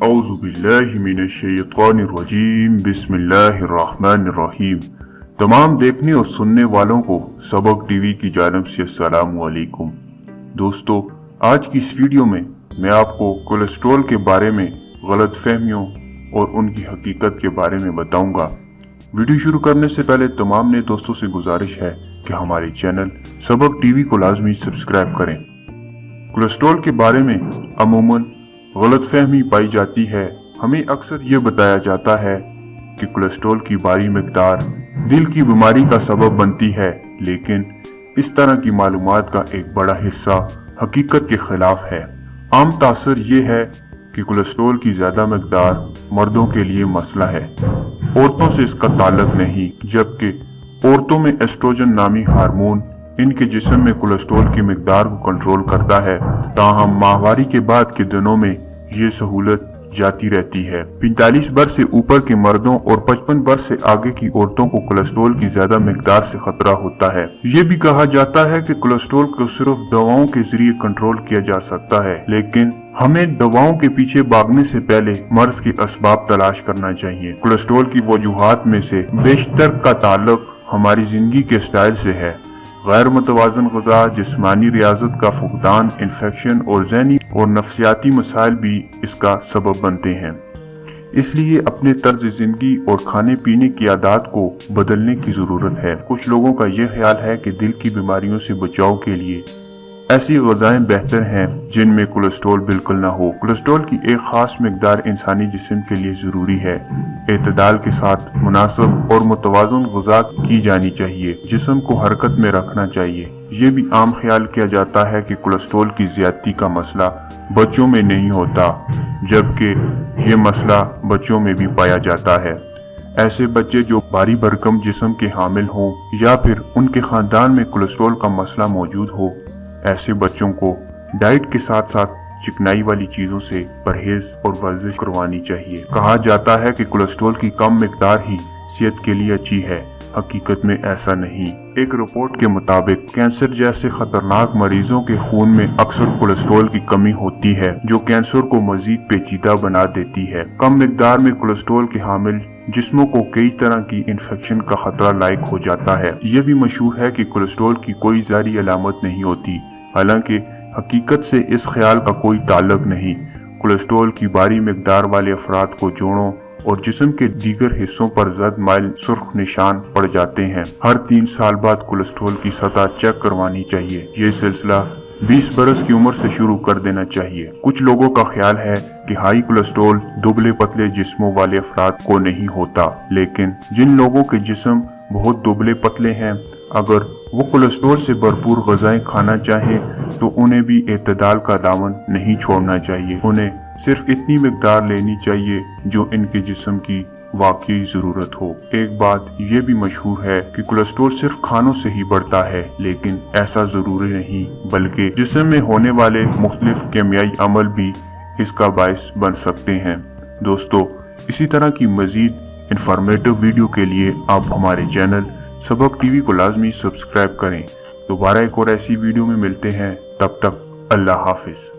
औज़ुबिल्लाहिमिनश्शैतानिर्रजीम बिस्मिल्लाहिर्रहमानिर्रहीम। तमाम देखने और सुनने वालों को सबक टीवी की जानिब से अस्सलामु अलैकुम। दोस्तों, आज की इस वीडियो में मैं आपको कोलेस्ट्रॉल के बारे में गलतफहमियों और उनकी हकीकत के बारे में बताऊंगा। वीडियो शुरू करने से पहले तमाम नए दोस्तों से गुजारिश है कि हमारे चैनल सबक टीवी को लाजमी सब्सक्राइब करें। कोलेस्ट्रॉल के बारे में अमूमन गलतफहमी पाई जाती है। हमें अक्सर ये बताया जाता है कि कोलेस्ट्रॉल की भारी मिकदार दिल की बीमारी का सबब बनती है, लेकिन इस तरह की मालूमात का एक बड़ा हिस्सा हकीकत के खिलाफ है। आम तासर ये है कि कोलेस्ट्रॉल की ज़्यादा मिकदार मर्दों के लिए मसला है, औरतों से इसका ताल्लुक नहीं, जबकि औरतों में एस्ट्रोजन नामी हार्मोन इनके जिस्म में कोलेस्ट्रॉल की मिकदार को कंट्रोल करता है। ताहम माहवारी के बाद के दिनों में ये सहूलत जाती रहती है। 45 वर्ष से ऊपर के मर्दों और 55 वर्ष से आगे की औरतों को कोलेस्ट्रॉल की ज्यादा मिकदार से खतरा होता है। ये भी कहा जाता है कि कोलेस्ट्रॉल को सिर्फ दवाओं के जरिए कंट्रोल किया जा सकता है, लेकिन हमें दवाओं के पीछे भागने से पहले मर्ज के असबाब तलाश करना चाहिए। कोलेस्ट्रॉल की वजूहात में से बेशतर का ताल्लुक हमारी जिंदगी के स्टाइल से है। गैर मुतवाज़न ग़िज़ा, जिस्मानी रियाजत का फुकदान, इन्फेक्शन और ज़हनी और नफ्सियाती मसाइल भी इसका सबब बनते हैं। इसलिए अपने तर्ज ज़िंदगी और खाने पीने की आदत को बदलने की ज़रूरत है। कुछ लोगों का यह ख्याल है कि दिल की बीमारियों से बचाव के लिए ऐसी ग़िज़ाएं बेहतर हैं जिनमें कोलेस्ट्रॉल बिल्कुल ना हो। कोलेस्ट्रॉल की एक ख़ास मिकदार इंसानी जिस्म के लिए ज़रूरी है। एतदाल के साथ मुनासिब और मुतवाज़न ग़िज़ा की जानी चाहिए। जिस्म को हरकत में रखना चाहिए। ये भी आम ख्याल किया जाता है कि कोलेस्ट्रॉल की ज़्यादती का मसला बच्चों में नहीं होता, जबकि ये मसला बच्चों में भी पाया जाता है। ऐसे बच्चे जो भारी भरकम जिस्म के हामिल हों या फिर उनके ख़ानदान में कोलेस्ट्रॉल का मसला मौजूद हो, ऐसे बच्चों को डाइट के साथ साथ चिकनाई वाली चीजों से परहेज और वर्जिश करवानी चाहिए। कहा जाता है कि कोलेस्ट्रॉल की कम मिकदार ही सेहत के लिए अच्छी है। हकीकत में ऐसा नहीं। एक रिपोर्ट के मुताबिक कैंसर जैसे खतरनाक मरीजों के खून में अक्सर कोलेस्ट्रॉल की कमी होती है, जो कैंसर को मजीद पेचीदा बना देती है। कम मिकदार में कोलेस्ट्रॉल के हामिल जिस्मों को कई तरह की इन्फेक्शन का खतरा लायक हो जाता है। यह भी मशहूर है कि कोलेस्ट्रॉल की कोई ज़ारी अलामत नहीं होती, हालांकि हकीकत से इस ख्याल का कोई ताल्लुक नहीं। कोलेस्ट्रॉल की भारी मिकदार वाले अफराद को जोड़ों और जिस्म के दीगर हिस्सों पर जद माइल सुर्ख निशान पड़ जाते हैं। हर 3 साल बाद कोलेस्ट्रॉल की सतह चेक करवानी चाहिए। ये सिलसिला 20 बरस की उम्र से शुरू कर देना चाहिए। कुछ लोगों का ख्याल है कि हाई कोलेस्ट्रॉल दुबले पतले जिस्मों वाले अफराद को नहीं होता, लेकिन जिन लोगों के जिस्म बहुत दुबले पतले हैं, अगर वो कोलेस्ट्रॉल से भरपूर ग़िज़ाएं खाना चाहें तो उन्हें भी एतदाल का दामन नहीं छोड़ना चाहिए। उन्हें सिर्फ इतनी मिकदार लेनी चाहिए जो इनके जिस्म की वाकई ज़रूरत हो। एक बात ये भी मशहूर है कि कोलेस्ट्रॉल सिर्फ खानों से ही बढ़ता है, लेकिन ऐसा ज़रूरी नहीं, बल्कि जिस्म में होने वाले मुख्तलिफ केमियाई अमल भी इसका बायस बन सकते हैं। दोस्तों, इसी तरह की मज़ीद इंफॉर्मेटिव वीडियो के लिए आप हमारे चैनल सबक टीवी को लाजमी सब्सक्राइब करें। दोबारा एक और ऐसी वीडियो में मिलते हैं, तब तक अल्लाह हाफिज।